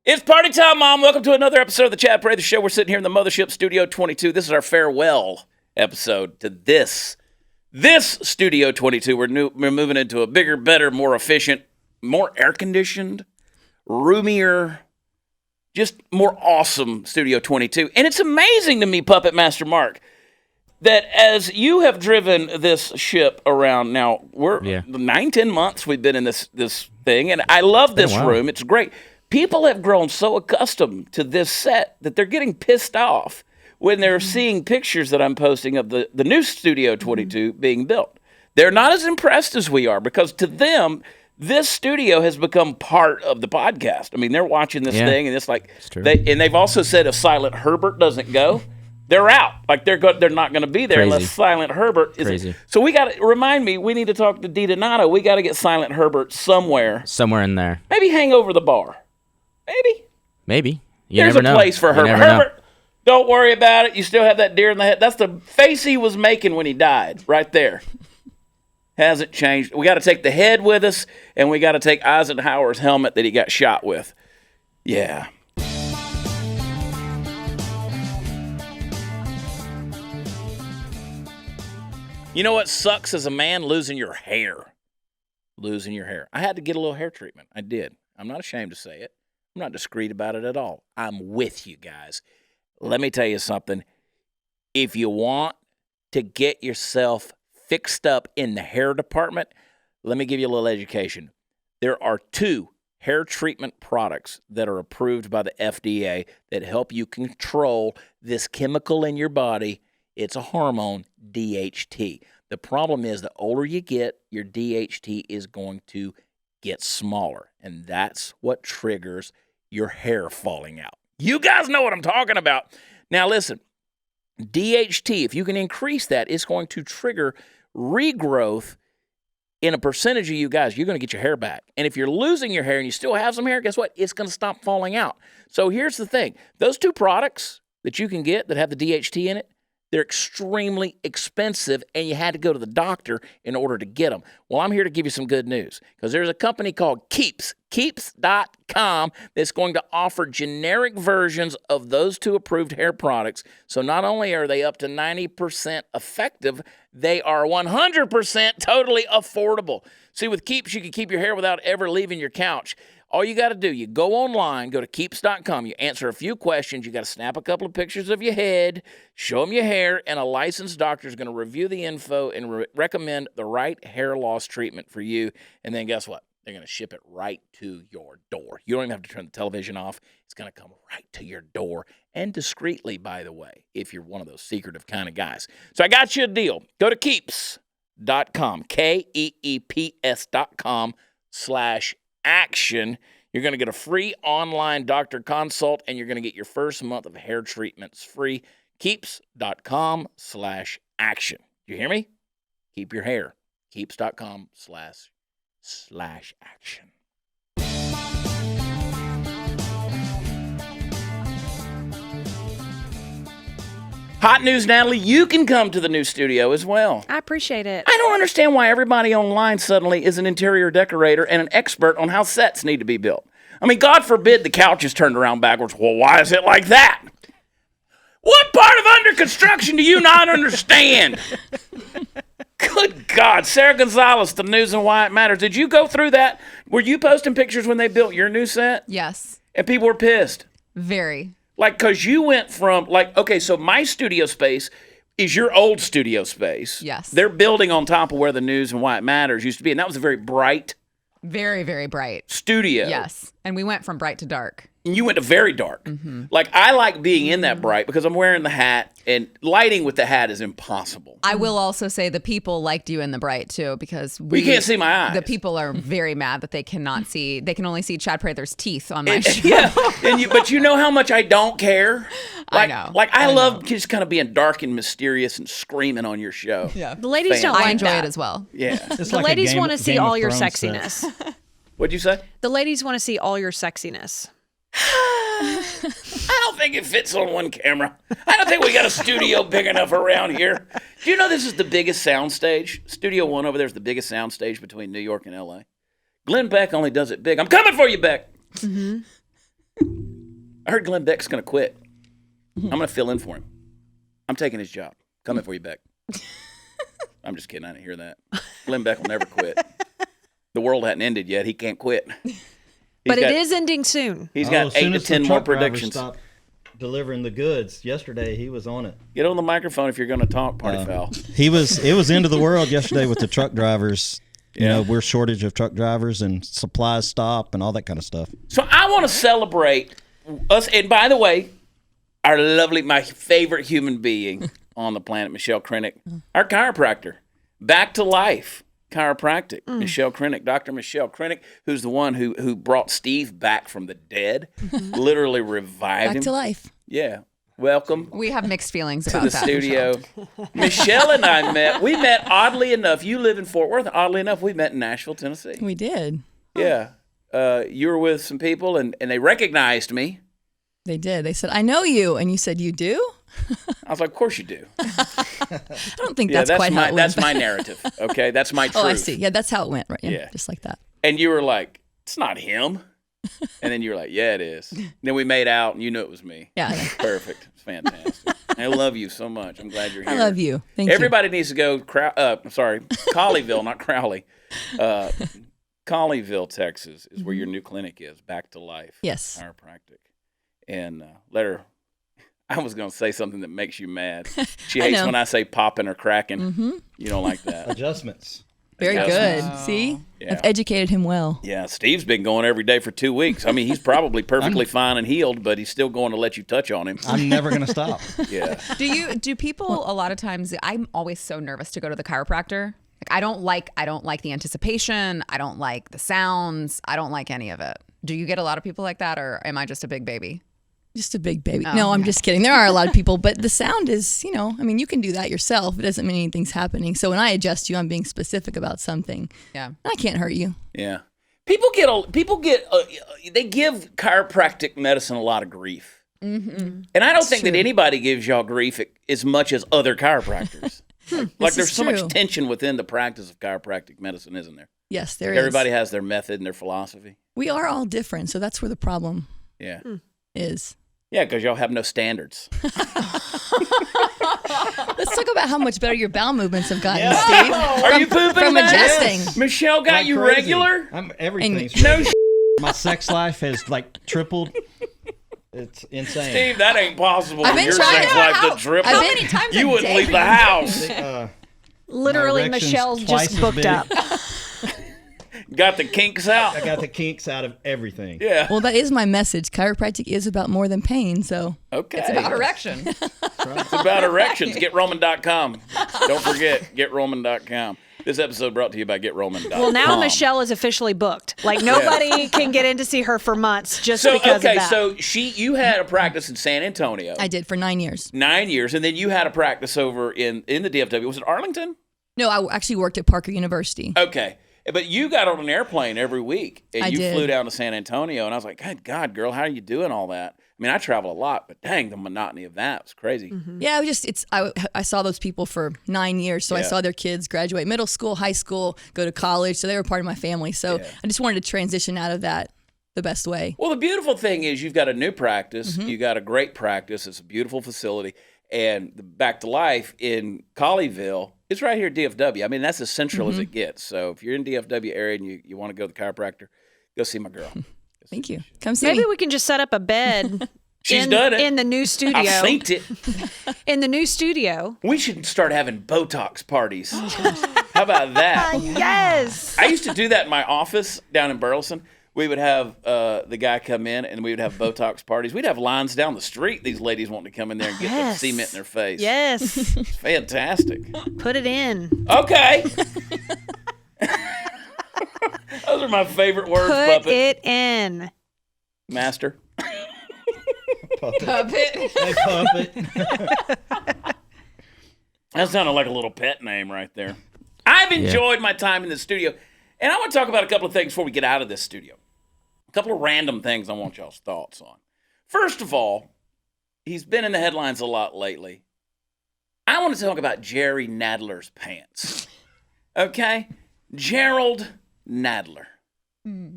It's party time, Mom. Welcome to another episode of the Chad Prather Show. We're sitting here in the Mothership Studio 22. This is our farewell episode to this Studio 22. We're moving into a bigger, better, more efficient, more air-conditioned, roomier, just more awesome Studio 22. And it's amazing to me, Puppet Master Mark, that as you have driven this ship around now, we're 9-10 months we've been in this thing, and I love this room. It's great. People have grown so accustomed to this set that they're getting pissed off when they're seeing pictures that I'm posting of the new Studio 22 being built. They're not as impressed as we are because to them, this studio has become part of the podcast. I mean, they're watching this thing, and it's like, they've also said if Silent Herbert doesn't go, they're out. Like they're not going to be there unless Silent Herbert is. So we got to remind me. We need to talk to Dee Donato. We got to get Silent Herbert somewhere in there. Maybe hang over the bar. Maybe. There's a place for Herbert. Herbert, don't worry about it. You still have that deer in the head. That's the face he was making when he died, right there. Hasn't changed. We got to take the head with us, and we got to take Eisenhower's helmet that he got shot with. Yeah. You know what sucks as a man? Losing your hair. I had to get a little hair treatment. I did. I'm not ashamed to say it. I'm not discreet about it at all. I'm with you guys. Let me tell you something. If you want to get yourself fixed up in the hair department, let me give you a little education. There are 2 hair treatment products that are approved by the FDA that help you control this chemical in your body. It's a hormone, DHT. The problem is the older you get, your DHT is going to get smaller, and that's what triggers your hair falling out. You guys know what I'm talking about. Now listen, DHT, if you can increase that, it's going to trigger regrowth in a percentage of you guys. You're going to get your hair back. And if you're losing your hair and you still have some hair, guess what? It's going to stop falling out. So here's the thing. Those 2 products that you can get that have the DHT in it, they're extremely expensive, and you had to go to the doctor in order to get them. Well, I'm here to give you some good news because there's a company called Keeps.com that's going to offer generic versions of those 2 approved hair products. So not only are they up to 90% effective, they are 100% totally affordable. See, with Keeps, you can keep your hair without ever leaving your couch. All you got to do, you go online, go to Keeps.com, you answer a few questions, you got to snap a couple of pictures of your head, show them your hair, and a licensed doctor is going to review the info and recommend the right hair loss treatment for you. And then guess what? They're going to ship it right to your door. You don't even have to turn the television off. It's going to come right to your door, and discreetly, by the way, if you're one of those secretive kind of guys. So I got you a deal. Go to Keeps.com, KEEPS.com/action. You're going to get a free online doctor consult, and you're going to get your first month of hair treatments free. Keeps.com/action. You hear me? Keep your hair. Keeps.com/action. Hot news, Natalie, you can come to the new studio as well. I appreciate it. I don't understand why everybody online suddenly is an interior decorator and an expert on how sets need to be built. I mean, God forbid the couch is turned around backwards. Well, why is it like that? What part of under construction do you not understand? Good God. Sarah Gonzalez, the news and why it matters. Did you go through that? Were you posting pictures when they built your new set? Yes. And people were pissed? Very. Like, because you went from, like, okay, so my studio space is your old studio space. Yes. They're building on top of where the news and why it matters used to be. And that was a very bright. Very, very bright. Studio. Yes. And we went from bright to dark. And you went to very dark. Mm-hmm. Like, I like being in that bright because I'm wearing the hat, and lighting with the hat is impossible. I will also say the people liked you in the bright, too, because you can't see my eyes. The people are very mad that they cannot see. They can only see Chad Prather's teeth on my show. Yeah, but you know how much I don't care? Like, I know. Like, I love just kind of being dark and mysterious and screaming on your show. Yeah. The ladies don't like I enjoy that. it as well. Yeah. The ladies want to see all your sexiness. What'd you say? The ladies want to see all your sexiness. I don't think it fits on one camera. I don't think we got a studio big enough around here. Do you know this is the biggest soundstage? Studio One over there is the biggest soundstage between New York and L.A. Glenn Beck only does it big. I'm coming for you, Beck. Mm-hmm. I heard Glenn Beck's going to quit. I'm going to fill in for him. I'm taking his job. Coming for you, Beck. I'm just kidding. I didn't hear that. Glenn Beck will never quit. The world hadn't ended yet. He can't quit. But it is ending soon. He's got 8 to 10 more predictions. Stopped delivering the goods yesterday. He was on it. Get on the microphone if you're going to talk, party foul. It was end of the world yesterday with the truck drivers. You know, we're shortage of truck drivers and supplies stop and all that kind of stuff. So I want to celebrate us. And by the way, my favorite human being on the planet, Michelle Krennick, our chiropractor, back to life chiropractic, Michelle Krennick, Dr. Michelle Krennick, who's the one who brought Steve back from the dead, literally revived him. Back to life. Yeah. Welcome. We have mixed feelings to about the that. studio. Michelle and I met. We met, oddly enough. You live in Fort Worth. Oddly enough, we met in Nashville, Tennessee. We did. Yeah. You were with some people, and they recognized me. They did. They said, "I know you," and you said, "You do?" I was like, "Of course you do." I don't think that's quite how it went. That's my narrative. Okay, that's my truth. Oh, I see. Yeah, that's how it went. Right. Yeah. Just like that. And you were like, "It's not him," and then you were like, "Yeah, it is." And then we made out, and you knew it was me. Yeah. Perfect. It's fantastic. I love you so much. I'm glad you're here. I love you. Thank you. Everybody needs to go. Colleyville, not Crowley. Colleyville, Texas, is where your new clinic is. Back to life. Yes. Chiropractic. And let her. I was going to say something that makes you mad. She hates when I say popping or cracking. Mm-hmm. You don't like that. Adjustments. Very good. See? Yeah. I've educated him well. Yeah, Steve's been going every day for 2 weeks. I mean, he's probably perfectly fine and healed, but he's still going to let you touch on him. I'm never going to stop. Yeah. Do people a lot of times, I'm always so nervous to go to the chiropractor. Like I don't like the anticipation. I don't like the sounds. I don't like any of it. Do you get a lot of people like that, or am I just a big baby? Just a big baby. No, I'm just kidding. There are a lot of people, but the sound is, you can do that yourself. It doesn't mean anything's happening. So when I adjust you, I'm being specific about something. Yeah. I can't hurt you. Yeah. People they give chiropractic medicine a lot of grief. Mm-hmm. And I don't think that anybody gives y'all grief as much as other chiropractors. Like there's so much tension within the practice of chiropractic medicine, isn't there? Yes, there is. Everybody has their method and their philosophy. We are all different, so that's where the problem is. Yeah, because y'all have no standards. Let's talk about how much better your bowel movements have gotten, Steve. Are you pooping from adjusting? Yes. Michelle got you crazy. Regular? I'm everything's no regular. My sex life has tripled. It's insane. Steve, that ain't possible. I've been Your trying sex life to triple. How many times you wouldn't leave the house. Literally, Michelle's just booked up. Got the kinks out. I got the kinks out of everything. Yeah. Well, that is my message. Chiropractic is about more than pain, so. Okay. It's about erection. It's about erections. GetRoman.com. Don't forget, GetRoman.com. This episode brought to you by GetRoman.com. Well, now Michelle is officially booked. Like nobody can get in to see her for months just because of that. So you had a practice in San Antonio. I did for 9 years. 9 years, and then you had a practice over in the DFW. Was it Arlington? No, I actually worked at Parker University. Okay. But you got on an airplane every week, and you did. flew down to San Antonio, and I was like, good God, girl, how are you doing all that? I mean, I travel a lot, but dang, the monotony of that was crazy. Mm-hmm. Yeah, I saw those people for 9 years, so I saw their kids graduate middle school, high school, go to college, so they were part of my family. So I just wanted to transition out of that the best way. Well, the beautiful thing is you've got a new practice. You got a great practice. It's a beautiful facility. And the Back to Life in Colleyville, it's right here at DFW. I mean, that's as central as it gets. So if you're in DFW area and you want to go to the chiropractor, go see my girl. Thank you. Come see me. Maybe we can just set up a bed. She's done it. In the new studio. I've seen it. In the new studio. We should start having Botox parties. How about that? Yes. I used to do that in my office down in Burleson. We would have the guy come in, and we would have Botox parties. We'd have lines down the street. These ladies wanting to come in there and get the cement in their face. Yes. It's fantastic. Put it in. Okay. Those are my favorite words, Put Puppet. it in. Master. Puppet. Hey, Puppet. That sounded like a little pet name right there. I've enjoyed my time in the studio, and I want to talk about a couple of things before we get out of this studio. A couple of random things I want y'all's thoughts on. First of all, he's been in the headlines a lot lately. I want to talk about Jerry Nadler's pants. Okay? Gerald Nadler.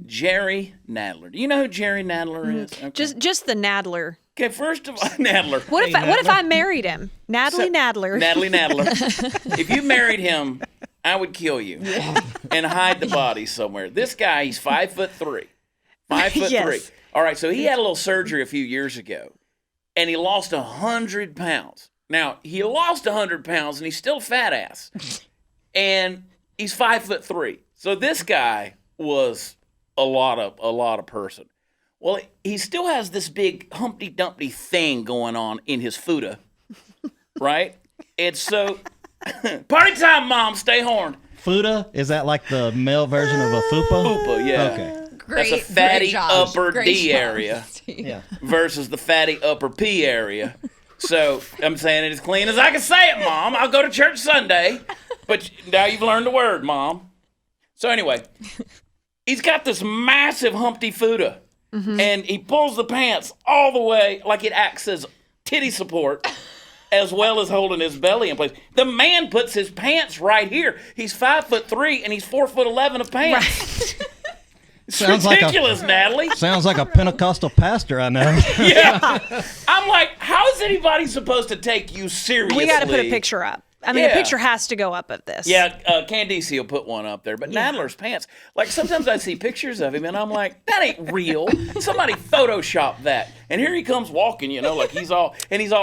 Jerry Nadler. Do you know who Jerry Nadler is? Okay. Just the Nadler. Okay, first of all, Nadler. What if I married him? Natalie Nadler. Natalie Nadler. If you married him, I would kill you and hide the body somewhere. This guy, he's 5'3". 5'3". Yes. All right, so he had a little surgery a few years ago, and he lost 100 pounds. Now, he lost 100 pounds, and he's still a fat ass. And he's 5'3". So this guy was a lot of person. Well, he still has this big Humpty Dumpty thing going on in his fuda, right? And so, party time, Mom, stay horned. Fuda? Is that like the male version of a fupa? Fupa, yeah. Okay. Great, That's a fatty great job. upper Great D job, area Steve. Yeah. versus the fatty upper P area. So I'm saying it as clean as I can say it, Mom. I'll go to church Sunday, but now you've learned the word, Mom. So anyway, he's got this massive Humpty Fuda, and he pulls the pants all the way like it acts as titty support, as well as holding his belly in place. The man puts his pants right here. He's 5'3" and he's 4'11" of pants. Right. It's Sounds ridiculous, like Natalie. Sounds like a Pentecostal pastor I know. Yeah. I'm like, how is anybody supposed to take you seriously? We got to put a picture up. I mean, Yeah. a picture has to go up of this. Yeah, Candice will put one up there. But Nadler's pants, like sometimes I see pictures of him and I'm like, that ain't real. Somebody photoshopped that. And here he comes walking, like he's all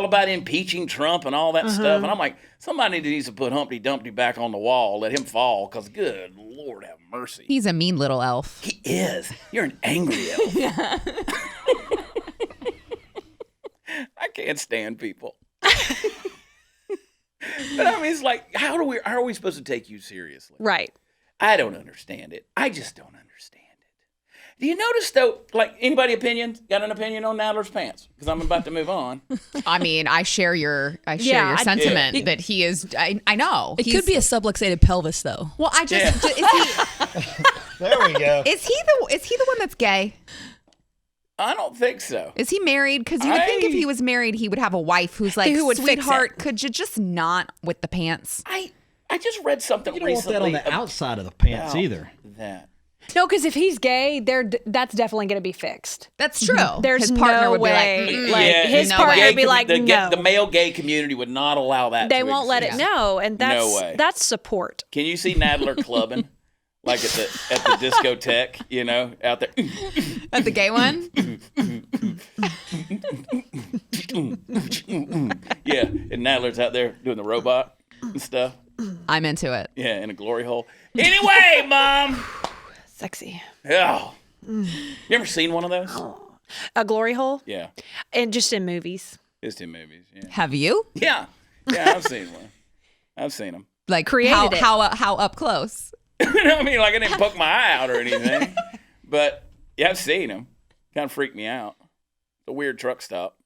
about impeaching Trump and all that stuff. And I'm like, somebody needs to put Humpty Dumpty back on the wall, let him fall, because good Lord have mercy. He's a mean little elf. He is. You're an angry elf. I can't stand people. But I mean, it's like, how are we supposed to take you seriously? Right. I don't understand it. I just don't understand it. Do you notice though, like anybody got an opinion on Nadler's pants? Because I'm about to move on. I mean, I share your sentiment that he is. I know It could be a subluxated pelvis, though. Well, I just is he There we go. is he the one that's gay? I don't think so. Is he married? Because you would think if he was married, he would have a wife who's like, Who would fix sweetheart, it. could you just not with the pants? I just read something You don't want recently. that on the outside of the pants about either. That. No, because if he's gay, that's definitely going to be fixed. That's true. There's His partner no would way. be Yeah, his no partner way. would be like, no. The male gay community would not allow that. They to won't let it exist. know, and No way. that's support. Can you see Nadler clubbing? Like at the discotheque, out there. At the gay one? Yeah, and Nadler's out there doing the robot and stuff. I'm into it. Yeah, in a glory hole. Anyway, Mom. Sexy. Oh. You ever seen one of those? A glory hole? Yeah. And just in movies. Just in movies, yeah. Have you? Yeah, I've seen one. I've seen them. Like Created it. how up close? I mean, like I didn't poke my eye out or anything. But, yeah, I've seen them. Kind of freaked me out. It's a weird truck stop.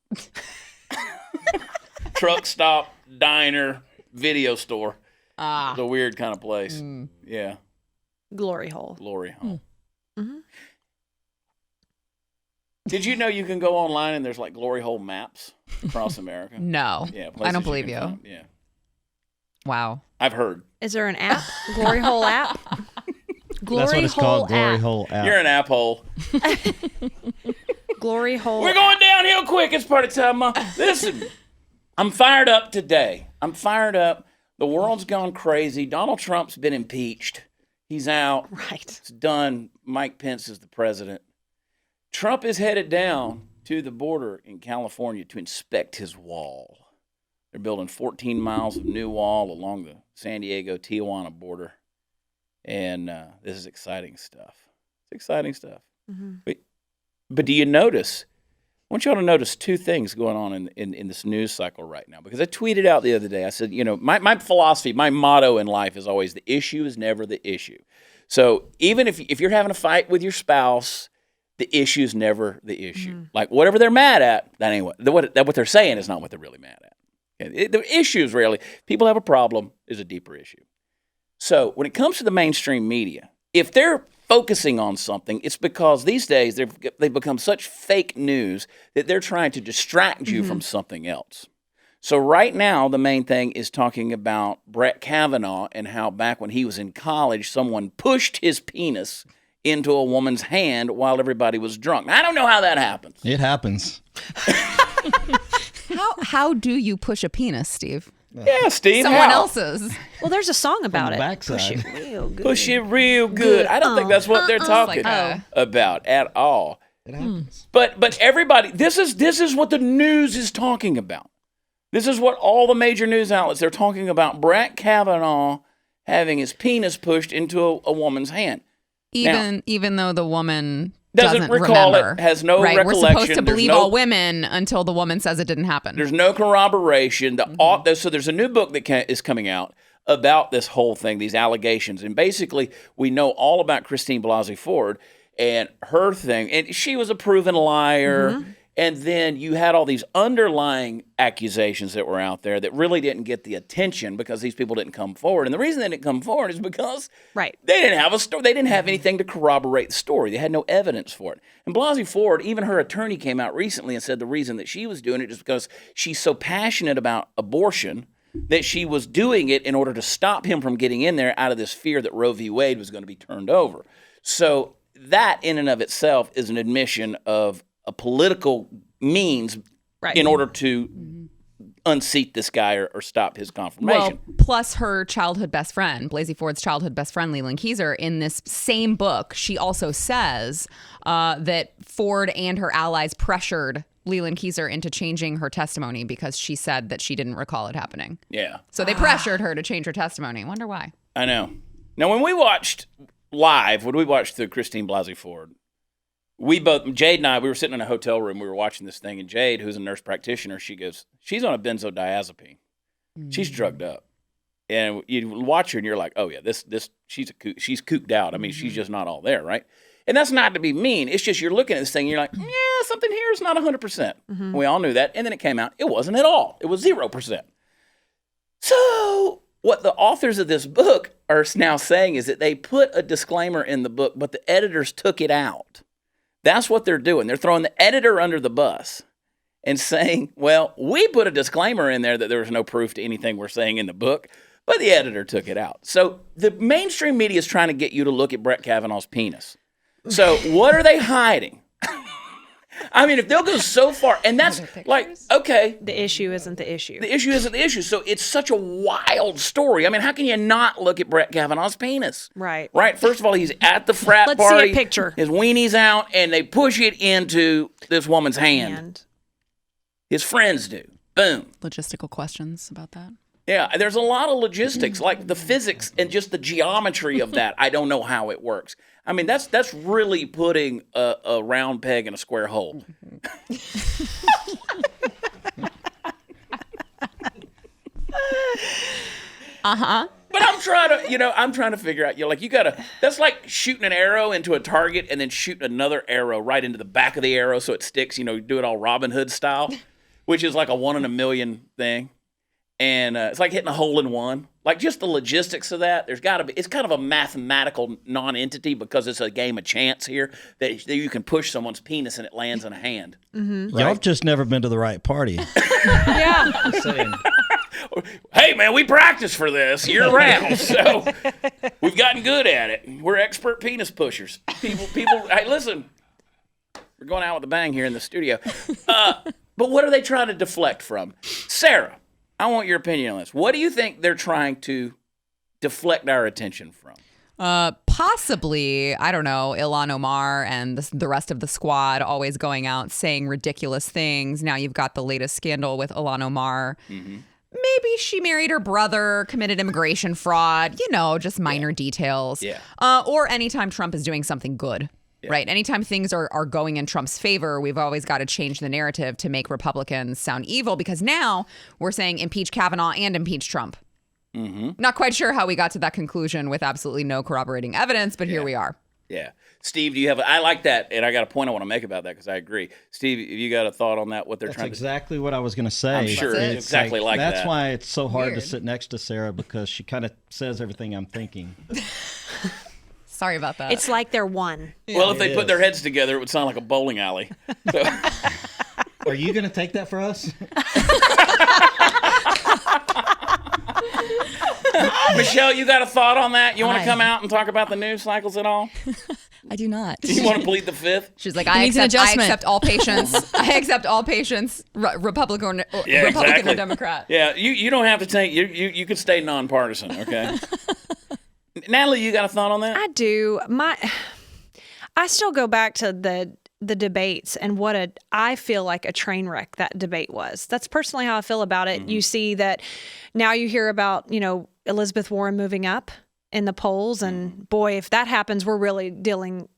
Truck stop, diner, video store. It's a weird kind of place. Yeah. Glory hole. Glory hole. Mm-hmm. Did you know you can go online and there's like glory hole maps across America? No. Yeah, I places don't believe can you. find. Yeah, Wow. I've heard. Is there an app? Glory hole app? Glory That's what it's hole called, glory app. hole app. You're an app hole. Glory hole. We're going downhill quick. It's party time, Mom. Listen, I'm fired up today. I'm fired up. The world's gone crazy. Donald Trump's been impeached. He's out. Right. It's done. Mike Pence is the president. Trump is headed down to the border in California to inspect his wall. They're building 14 miles of new wall along the San Diego-Tijuana border. And this is exciting stuff. It's exciting stuff. Mm-hmm. But do you notice? I want you all to notice two things going on in this news cycle right now. Because I tweeted out the other day, I said, my philosophy, my motto in life is always the issue is never the issue. So even if you're having a fight with your spouse, the issue is never the issue. Mm-hmm. Like whatever they're mad at, that ain't what they're saying is not what they're really mad at. Okay? The issue is really, people have a problem, is a deeper issue. So when it comes to the mainstream media, if they're focusing on something, it's because these days they've become such fake news that they're trying to distract you from something else. So right now, the main thing is talking about Brett Kavanaugh and how back when he was in college, someone pushed his penis into a woman's hand while everybody was drunk. Now, I don't know how that happens. It happens. How do you push a penis, Steve? Yeah, Steve. Someone how? else's. Well, there's a song about the it. backside. Push it real good. Push it real good. I don't think that's what they're talking like, about at all. It happens. But everybody, this is what the news is talking about. This is what all the major news outlets, they're talking about Brett Kavanaugh having his penis pushed into a woman's hand. Even though the woman doesn't recall remember, it, has no right? recollection. We're supposed to There's believe no- all women until the woman says it didn't happen. There's no corroboration. So there's a new book that is coming out about this whole thing, these allegations. And basically, we know all about Christine Blasey Ford and her thing. And she was a proven liar. And then you had all these underlying accusations that were out there that really didn't get the attention because these people didn't come forward. And the reason they didn't come forward is because they didn't have a story. They didn't have anything to corroborate the story. They had no evidence for it. And Blasey Ford, even her attorney came out recently and said the reason that she was doing it is because she's so passionate about abortion that she was doing it in order to stop him from getting in there out of this fear that Roe v. Wade was going to be turned over. So that in and of itself is an admission of a political means in order to unseat this guy or stop his confirmation. Well, plus her childhood best friend, Blasey Ford's childhood best friend, Leland Keyser, in this same book, she also says that Ford and her allies pressured Leland Keyser into changing her testimony because she said that she didn't recall it happening. Yeah. So they pressured her to change her testimony. I wonder why. I know. Now, when we watched the Christine Blasey Ford, Jade and I, we were sitting in a hotel room, we were watching this thing, and Jade, who's a nurse practitioner, she goes, she's on a benzodiazepine. She's drugged up. And you watch her and you're like, oh yeah, she's cooped out. I mean, she's just not all there, right? And that's not to be mean. It's just you're looking at this thing and you're like, yeah, something here is not 100%. We all knew that. And then it came out, it wasn't at all. It was 0%. So what the authors of this book are now saying is that they put a disclaimer in the book, but the editors took it out. That's what they're doing. They're throwing the editor under the bus and saying, well, we put a disclaimer in there that there was no proof to anything we're saying in the book, but the editor took it out. So the mainstream media is trying to get you to look at Brett Kavanaugh's penis. So what are they hiding? I mean, if they'll go so far, and that's like, okay. The issue isn't the issue. The issue isn't the issue. So it's such a wild story. I mean, how can you not look at Brett Kavanaugh's penis? Right. Right? First of all, he's at the frat Let's party. see a picture. His weenie's out, and they push it into this woman's hand. His friends do. Boom. Logistical questions about that? Yeah, there's a lot of logistics, like the physics and just the geometry of that. I don't know how it works. I mean, that's really putting a round peg in a square hole. But I'm trying to figure out, that's like shooting an arrow into a target and then shooting another arrow right into the back of the arrow so it sticks, do it all Robin Hood style, which is like a 1 in a million thing. And it's like hitting a hole in one. Like just the logistics of that, it's kind of a mathematical non-entity because it's a game of chance here that you can push someone's penis and it lands in a hand. Mm-hmm. Right? Y'all have just never been to the right party. Yeah. Just saying. Hey man, we practice for this year round, so we've gotten good at it. We're expert penis pushers. People. Hey, listen, we're going out with a bang here in the studio. But what are they trying to deflect from? Sarah, I want your opinion on this. What do you think they're trying to deflect our attention from? Possibly, I don't know, Ilhan Omar and the rest of the squad always going out saying ridiculous things. Now you've got the latest scandal with Ilhan Omar. Mm-hmm. Maybe she married her brother, committed immigration fraud, just minor details. Yeah. Or anytime Trump is doing something good. Yeah. Right. Anytime things are going in Trump's favor, we've always got to change the narrative to make Republicans sound evil, because now we're saying impeach Kavanaugh and impeach Trump. Mm-hmm. Not quite sure how we got to that conclusion with absolutely no corroborating evidence, but here we are. Yeah. Steve, do you have I like that, and I got a point I want to make about that because I agree. Steve, have you got a thought on that, what they're trying to do? That's exactly what I was going to say. I'm sure it's exactly like that. That's why it's so hard to sit next to Sarah, because she kind of says everything I'm thinking. Sorry about that. It's like they're one. Well, if they put their heads together, it would sound like a bowling alley. So. Are you going to take that for us? Michelle, you got a thought on that? You want to Hi. come out and talk about the news cycles at all? I do not. You want to plead the fifth? She's like, It I needs an adjustment. accept all patients. I accept all patients, Republican or exactly. Democrat. Yeah, you don't have to take. You could stay nonpartisan. Okay. Natalie, you got a thought on that? I do. I still go back to the debates and I feel like a train wreck that debate was. That's personally how I feel about it. You see that now you hear about, Elizabeth Warren moving up in the polls, and boy, if that happens, we're really dealing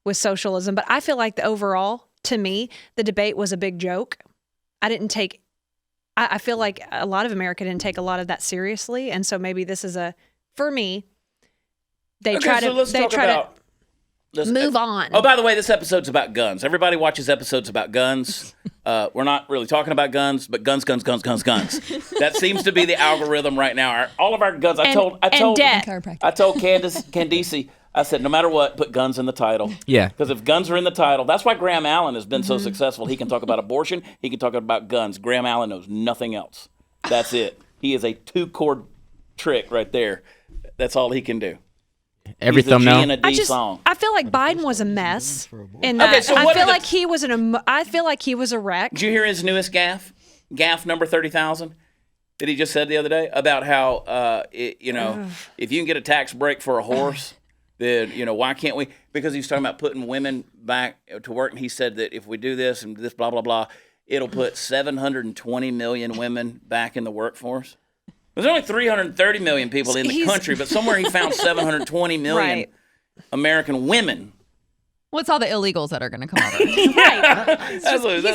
with socialism. But I feel like overall, to me, the debate was a big joke. I feel like a lot of America didn't take a lot of that seriously. And so maybe this is for me, they try to move on. Oh, by the way, this episode's about guns. Everybody watches episodes about guns. We're not really talking about guns, but guns. That seems to be the algorithm right now. All of our guns. I told Candice, I said, no matter what, put guns in the title. Yeah. Because if guns are in the title, that's why Graham Allen has been so successful. He can talk about abortion. He can talk about guns. Graham Allen knows nothing else. That's it. He is a 2-chord trick right there. That's all he can do. Every He's a G thumbnail. and a D song. I feel like Biden was a mess. In that, so I feel like he was a wreck. Did you hear his newest gaffe? Gaffe number 30,000 that he just said the other day about how if you can get a tax break for a horse, then why can't we? Because he's talking about putting women back to work, and he said that if we do this and this blah blah blah, it'll put 720 million women back in the workforce. There's only 330 million people in the country, but somewhere he found 720 million American women. Well, it's all the illegals that are going to come over. He's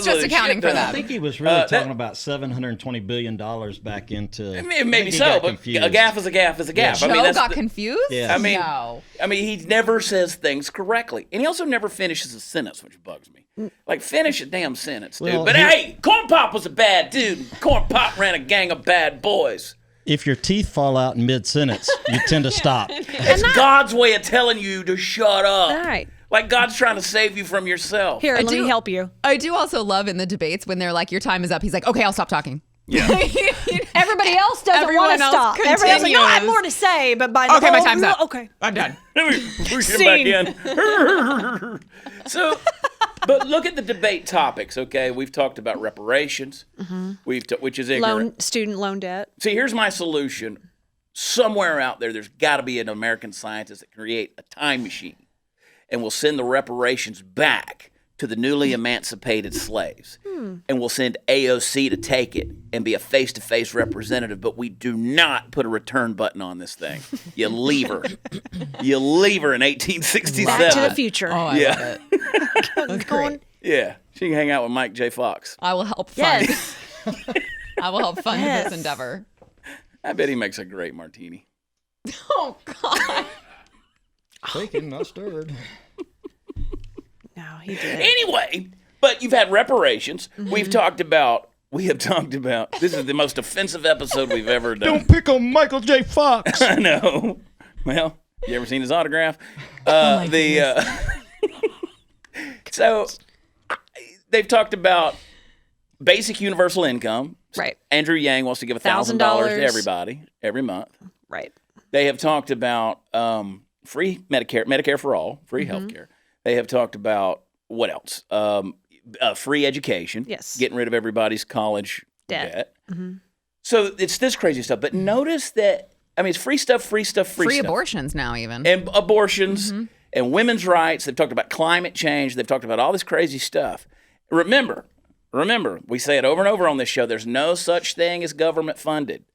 just accounting for I that. think he was really talking about $720 billion back into. Maybe so, but a gaffe is a gaffe is a gaffe. Joe Yeah. got confused? Yeah. I mean, he never says things correctly, and he also never finishes a sentence, which bugs me. Like, finish a damn sentence, dude. Well, But hey, Corn Pop was a bad dude. Corn Pop ran a gang of bad boys. If your teeth fall out in mid-sentence, you tend to stop. It's God's way of telling you to shut up. All right. Like God's trying to save you from yourself. Here, let me help you. I do also love in the debates when they're like, your time is up. He's like, okay, I'll stop talking. Yeah. Everybody else doesn't Everyone want to else stop. Everybody's like, no, I have continues. more to say, but by Okay, my time's up. Okay. I'm done. We're getting back in. So, but look at the debate topics, okay? We've talked about reparations, which is ignorant. Student loan debt. See, here's my solution. Somewhere out there's got to be an American scientist that can create a time machine, and we'll send the reparations back to the newly emancipated slaves. And we'll send AOC to take it and be a face-to-face representative, but we do not put a return button on this thing. You leave her. You leave her in 1867. Back to the future. Oh, I love it. Going- Yeah, she can hang out with Mike J. Fox. I will help fund. Yes. I will help fund Yes. this endeavor. I bet he makes a great martini. Oh, God. Shaken, not stirred. No, he did. Anyway, but you've had reparations. We have talked about, this is the most offensive episode we've ever done. Don't pick on Michael J. Fox. I know. Well, you ever seen his autograph? So they've talked about basic universal income. Right. Andrew Yang wants to give $1,000 to everybody every month. Right. They have talked about free Medicare for all, free health care. They have talked about what else? Free education. Yes. Getting rid of everybody's college debt. Mm-hmm. So it's this crazy stuff. But notice that, I mean, it's free stuff. Free stuff. abortions now, even. And abortions and women's rights. They've talked about climate change. They've talked about all this crazy stuff. Remember, we say it over and over on this show, there's no such thing as government funded.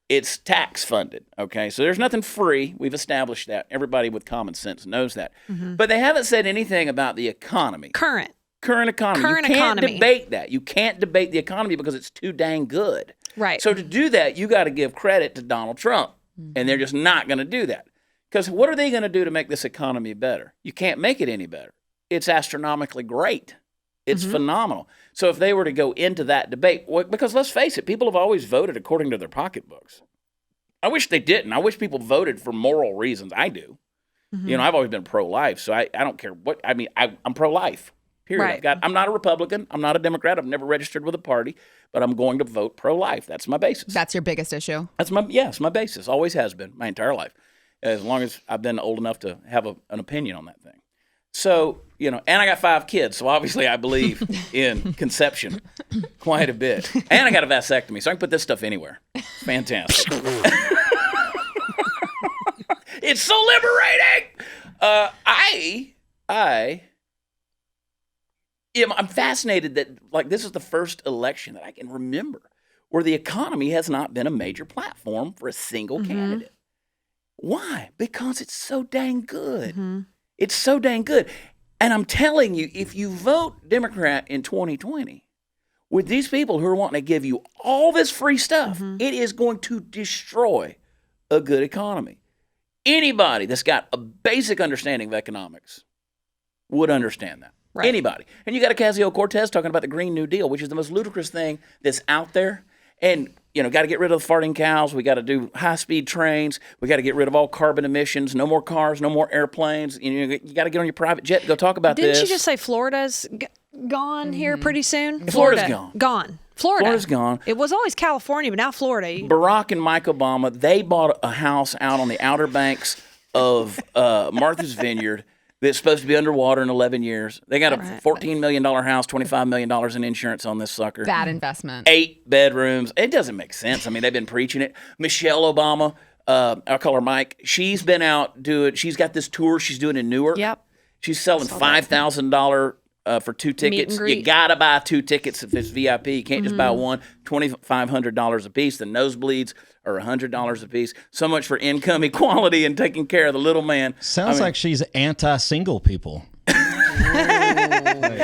It's tax funded, okay? So there's nothing free. We've established that. Everybody with common sense knows that. But they haven't said anything about the economy. Current Economy. Current You can't economy. debate that. You can't debate the economy because it's too dang good. Right. So to do that, you got to give credit to Donald Trump. And they're just not going to do that. Because what are they going to do to make this economy better? You can't make it any better. It's astronomically great. It's phenomenal. So if they were to go into that debate, because let's face it, people have always voted according to their pocketbooks. I wish they didn't. I wish people voted for moral reasons. I do. You know, I've always been pro-life, so I don't care what. I mean, I'm pro-life. Period. Right. I'm not a Republican. I'm not a Democrat. I've never registered with a party. but I'm going to vote pro-life. That's my basis. That's your biggest issue. It's my basis. Always has been my entire life, as long as I've been old enough to have an opinion on that thing. So, and I got 5 kids, so obviously I believe in conception quite a bit. And I got a vasectomy, so I can put this stuff anywhere. It's fantastic. It's so liberating. I'm fascinated that this is the first election that I can remember where the economy has not been a major platform for a single candidate. Why? Because it's so dang good. Mm-hmm. It's so dang good. And I'm telling you, if you vote Democrat in 2020 with these people who are wanting to give you all this free stuff, it is going to destroy a good economy. Anybody that's got a basic understanding of economics would understand that. Right. Anybody. And you got Ocasio-Cortez talking about the Green New Deal, which is the most ludicrous thing that's out there. And, got to get rid of the farting cows. We got to do high-speed trains. We got to get rid of all carbon emissions. No more cars, no more airplanes. You got to get on your private jet and go talk about Didn't this. you just say Florida's gone here pretty soon? Florida's gone. Gone. Florida's gone. It was always California, but now Florida. Barack and Mike Obama, they bought a house out on the outer banks of Martha's Vineyard that's supposed to be underwater in 11 years. They got a $14 million house, $25 million in insurance on this sucker. Bad investment. 8 bedrooms. It doesn't make sense. I mean, they've been preaching it. Michelle Obama, I'll call her Mike, she's been out she's got this tour she's doing in Newark. Yep. She's selling $5,000 for 2 tickets. You got to buy 2 tickets if it's VIP. You can't just buy one. $2,500 a piece. The nosebleeds are $100 a piece. So much for income equality and taking care of the little man. Sounds like she's anti-single people.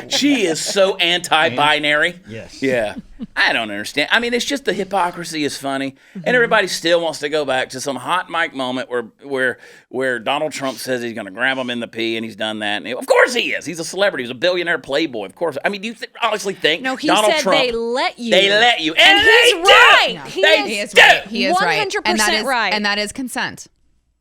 She is so anti-binary. Yes. Yeah. I don't understand. I mean, it's just the hypocrisy is funny. And everybody still wants to go back to some hot mic moment where Donald Trump says he's going to grab him in the pee, and he's done that. And of course he is. He's a celebrity. He's a billionaire playboy. Of course. I mean, do you honestly think No, he Donald said Trump, they let you. They let you. And he's they right. do. He They is do. right. He is 100% right. And that is consent.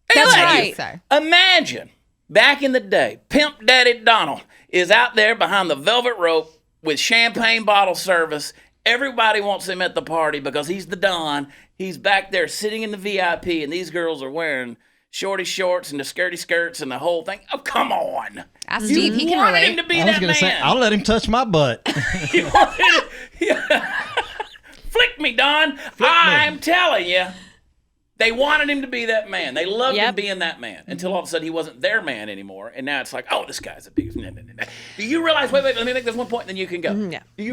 They That's let right. you. So. Imagine back in the day, Pimp Daddy Donald is out there behind the velvet rope with champagne bottle service. Everybody wants him at the party because he's the Don. He's back there sitting in the VIP, and these girls are wearing shorty shorts and the skirty skirts and the whole thing. Oh, come on. Ask Steve. He can wanted relate. him to be I was that going to say, man. I'll let him touch my butt. You wanted Flick me, Don. I'm telling you. They wanted him to be that man. They loved him being that man until all of a sudden he wasn't their man anymore. And now it's like, oh, this guy's a big... Do you realize... Wait, let me make this one point, and then you can go. Yeah. Do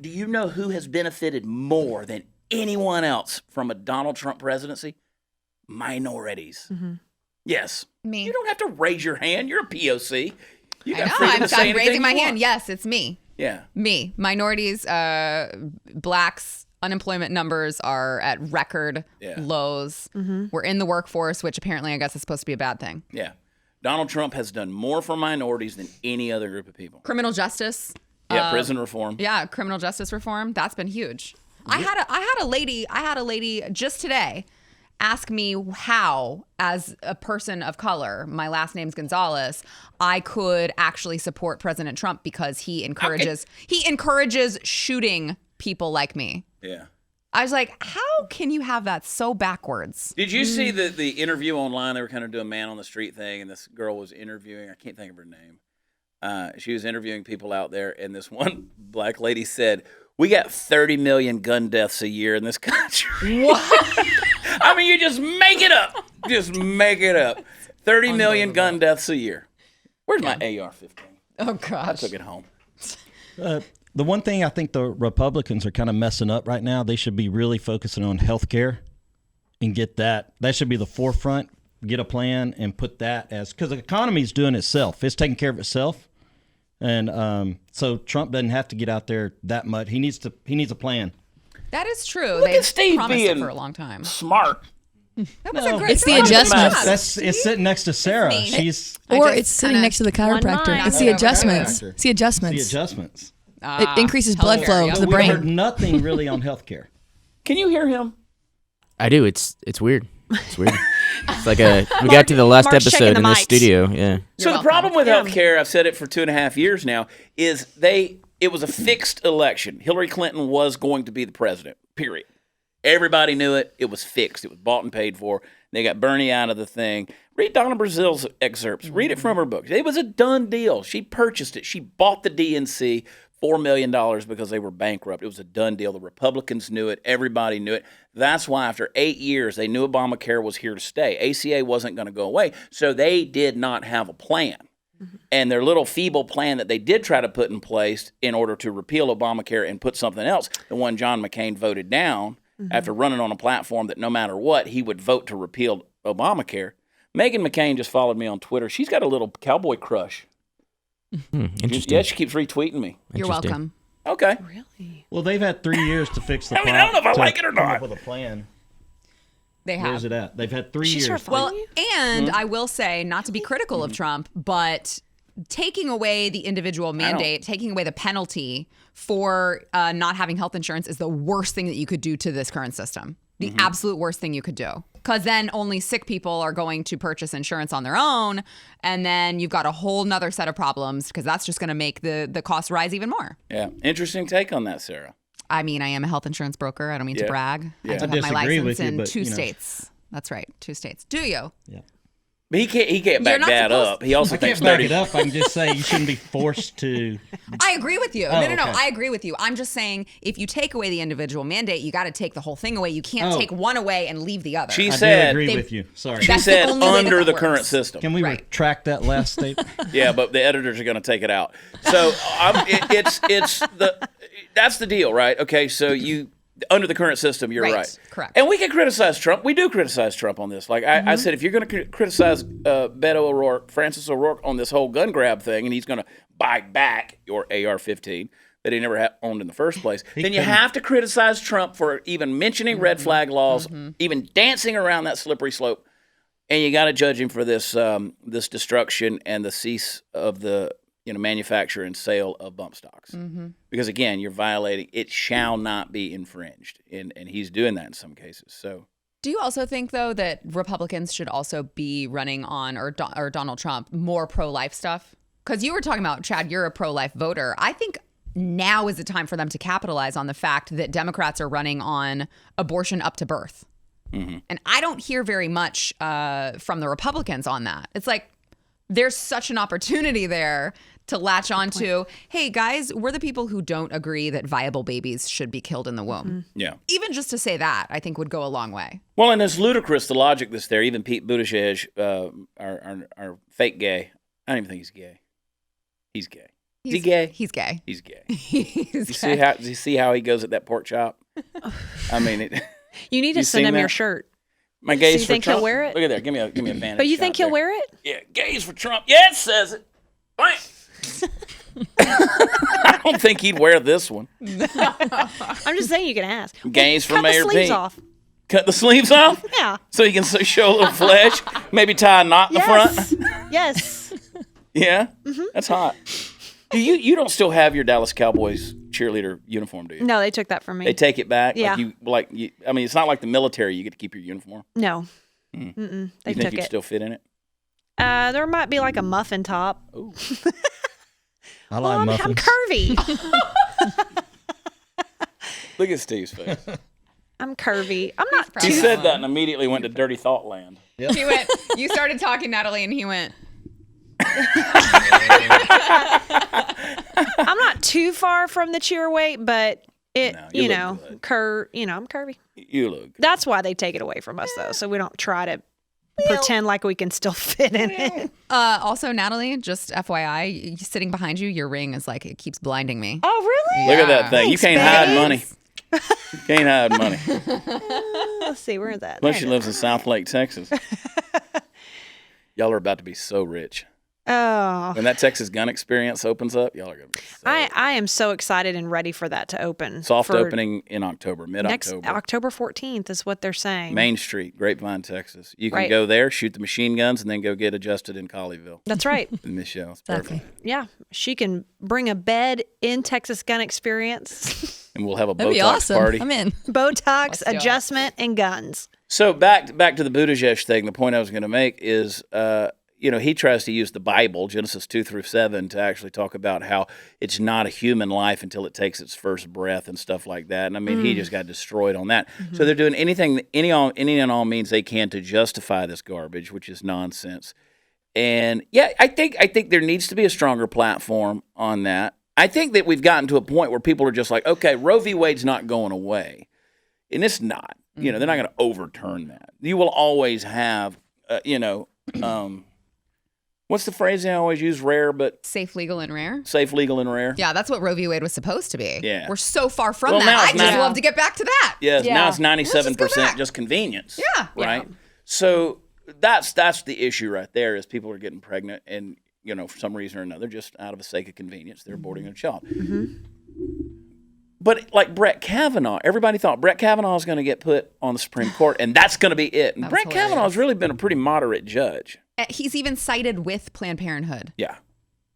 you know who has benefited more than anyone else from a Donald Trump presidency? Minorities. Mm-hmm. Yes. Me. You don't have to raise your hand. You're a POC. You I got know. freedom to say I'm anything raising my you hand. want. Yes, it's me. Yeah. Me. Minorities, blacks, unemployment numbers are at record lows. Mm-hmm. We're in the workforce, which apparently I guess is supposed to be a bad thing. Yeah. Donald Trump has done more for minorities than any other group of people. Criminal justice. Yeah, prison reform. Yeah, criminal justice reform. That's been huge. I had a lady just today ask me how, as a person of color, my last name's Gonzalez, I could actually support President Trump because he encourages shooting people like me. Yeah. I was like, how can you have that so backwards? Did you see the interview online? They were kind of doing man on the street thing, and this girl was interviewing. I can't think of her name. She was interviewing people out there, and this one black lady said, "We got 30 million gun deaths a year in this country." What? I mean, you just make it up. Just make it up. 30 million gun deaths a year. Where's my AR-15? Oh, I gosh. took it home. The one thing I think the Republicans are kind of messing up right now, they should be really focusing on health care and get that. That should be the forefront. Get a plan and put that as, because the economy is doing itself. It's taking care of itself. And so Trump doesn't have to get out there that much. He needs a plan. That is true. Look They've at Steve promised being it for a long time. smart. That was a great It's the job. adjustments. It's sitting next to Sarah. me. She's Or just it's sitting kinda- next to the chiropractor. mind. It's the adjustments. Chiropractor. It's the adjustments. the adjustments. It increases blood healthcare, flow yeah. to the We heard brain. nothing really on health care. Can you hear him? I do. It's weird. It's weird. It's like we got to the last Mark's checking episode the in this mics. studio. Yeah. So the welcome. problem with healthcare, I've said it for 2.5 years now, is they it was a fixed election. Hillary Clinton was going to be the president, period. Everybody knew it. It was fixed. It was bought and paid for. They got Bernie out of the thing. Read Donna Brazil's excerpts. Read it from her book. It was a done deal. She purchased it. She bought the DNC $4 million because they were bankrupt. It was a done deal. The Republicans knew it. Everybody knew it. That's why after 8 years, they knew Obamacare was here to stay. ACA wasn't going to go away. So they did not have a plan. And their little feeble plan that they did try to put in place in order to repeal Obamacare and put something else, the one John McCain voted down after running on a platform that no matter what, he would vote to repeal Obamacare. Meghan McCain just followed me on Twitter. She's got a little cowboy crush. Interesting. Yeah, she keeps retweeting me. You're Interesting. welcome. Okay. Really? Well, they've had 3 years to fix the I mean, problem. I don't know if I to like it or come not. up with a plan. They have. Where's it at? They've had 3 She's years. her Well, Funny. and I will say, not to be critical of Trump, but taking away the individual mandate, taking away the penalty for not having health insurance is the worst thing that you could do to this current system. The absolute worst thing you could do. Because then only sick people are going to purchase insurance on their own. And then you've got a whole nother set of problems because that's just going to make the cost rise even more. Yeah. Interesting take on that, Sarah. I mean, I am a health insurance broker. I don't mean Yeah. to brag. Yeah. I do I have my disagree license with you, in but, 2 you know. states. That's right, 2 states. Do you? Yeah. But he can't back not that supposed- up. He also I thinks can't back 30. it up. I can just say you shouldn't be forced to. I agree with you. Oh, No. okay. I agree with you. I'm just saying if you take away the individual mandate, you got to take the whole thing away. You can't Oh. take one away and leave the other. She I do said, agree They- with you. Sorry. she That's the said only way under that the works. current system. Can we Right. retract that last statement? Yeah, but the editors are going to take it out. So that's the deal, right? Okay, so you under the current system, you're Right, right. correct. And we can criticize Trump. We do criticize Trump on this. Like I said, if you're going to criticize Beto O'Rourke, Francis O'Rourke on this whole gun grab thing, and he's going to buy back your AR-15 that he never owned in the first place, then you have to criticize Trump for even mentioning red flag laws, even dancing around that slippery slope. And you got to judge him for this this destruction and the cease of the manufacture and sale of bump stocks. Because again, you're violating. It shall not be infringed, and he's doing that in some cases. So Do you also think, though, that Republicans should also be running on, or Donald Trump, more pro-life stuff? Because you were talking about, Chad, you're a pro-life voter. I think now is the time for them to capitalize on the fact that Democrats are running on abortion up to birth. And I don't hear very much from the Republicans on that. It's like there's such an opportunity there to latch onto, hey, guys, we're the people who don't agree that viable babies should be killed in the womb. yeah. Even just to say that, I think would go a long way. Well, and it's ludicrous the logic that's there. Even Pete Buttigieg, our fake gay. I don't even think he's gay. He's gay. Is he gay? He's gay. He's gay. He's Do gay. you see how he goes at that pork chop? I mean, You need to You send seen him your that? shirt. my gays you for think he'll Trump. wear it? Look at that. Give me a vantage. But you think shot he'll there. wear it? Yeah, gays for Trump. Yeah, it says it. Bam. I don't think he'd wear this one. I'm just saying you can ask. Gays for Cut Mayor the sleeves Pete. off. Cut the sleeves off Yeah. so you can show a little flesh. Maybe tie a knot in the Yes. front. Yes. Yeah, that's hot. You don't still have your Dallas Cowboys cheerleader uniform, do you? No, they took that from me. They take it back. Yeah. I mean, it's not like the military. You get to keep your uniform. No. They You think took you'd it. still fit in it? There might be like a muffin top. Ooh. I Well, like I'm muffins. curvy. Look at Steve's face. I'm curvy. I'm not proud He of too. said that and immediately went to dirty thought land. He went, you started talking, Natalie, and he went, I'm not too far from the cheer weight, but it, No, you you look know, good. I'm curvy. You look. That's why they take it away from us, though, so we don't try to pretend like we can still fit in it. also, Natalie, just FYI, sitting behind you, your ring is like, it keeps blinding me. Oh, really? Look at that thing. You Thanks, can't hide babes. money. You can't hide money. Let's see, where is that? Plus, There she it is. lives in South Lake, Texas. Y'all are about to be so rich. Oh, When that Texas gun experience opens up, y'all are going to be so I am so excited and ready for that to open. soft for opening in October, next mid-October. October 14th is what they're saying. Main Street, Grapevine, Texas. You can Right. go there, shoot the machine guns, and then go get adjusted in Colleyville That's right. with Michelle. It's Exactly. perfect. Yeah, she can bring a bed in Texas Gun Experience, And we'll have a That'd be Botox awesome. party. I'm in. Botox, do it. adjustment, and guns. So back to the Buttigieg thing. The point I was going to make is he tries to use the Bible, Genesis 2-7, to actually talk about how it's not a human life until it takes its first breath and stuff like that. And I mean, he just got destroyed on that. So they're doing any and all means they can to justify this garbage, which is nonsense. And yeah, I think there needs to be a stronger platform on that. I think that we've gotten to a point where people are just like, okay, Roe v. Wade's not going away. And it's not. They're not going to overturn that. You will always have, what's the phrase they always use? Rare, but Safe, legal, and rare. Safe, legal, and rare. Yeah, that's what Roe v. Wade was supposed to be. Yeah. We're so far from Well, now that. it's I just not- love to get back to that. Yes, Yeah. now it's Let's just go 97% back. just convenience. Yeah. Right? So that's the issue right there is people are getting pregnant and, for some reason or another, just out of the sake of convenience, they're aborting a child. But like Brett Kavanaugh, everybody thought Brett Kavanaugh was going to get put on the Supreme Court and that's going to be it. And That was Brett hilarious. Kavanaugh has really been a pretty moderate judge. He's even sided with Planned Parenthood Yeah.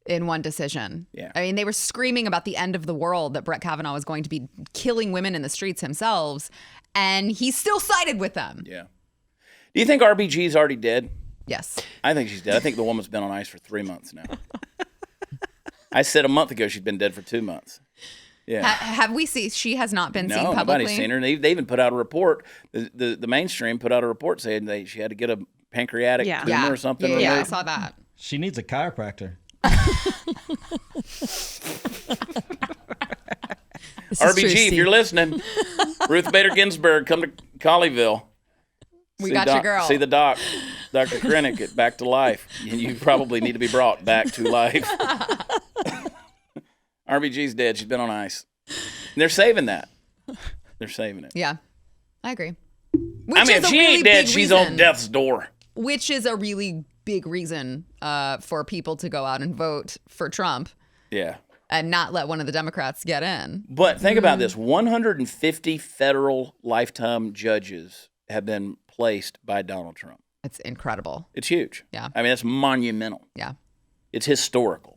in one decision. Yeah. I mean, they were screaming about the end of the world, that Brett Kavanaugh was going to be killing women in the streets himself, and he still sided with them. Yeah. Do you think RBG's already dead? Yes. I think she's dead. I think the woman's been on ice for 3 months now. I said a month ago she'd been dead for 2 months. Yeah. Have we seen? She has not been seen No, publicly. nobody's seen her. They even put out a report. The mainstream put out a report saying she had to get a pancreatic Yeah. tumor or something Yeah, removed. I saw that. She needs a chiropractor. This is true, RBG, if Steve. you're listening, Ruth Bader Ginsburg, come to Colleyville. We See got your girl. See the doc, Dr. Krennic at Back to Life. You probably need to be brought back to life. RBG's dead. She's been on ice. And they're saving that. They're saving it. Yeah, I agree. I mean, if she ain't dead, she's on death's door. Which is a really big reason for people to go out and vote for Trump Yeah. and not let one of the Democrats get in. But think about this. 150 federal lifetime judges have been placed by Donald Trump. It's incredible. It's huge. Yeah. I mean, it's monumental. Yeah. It's historical,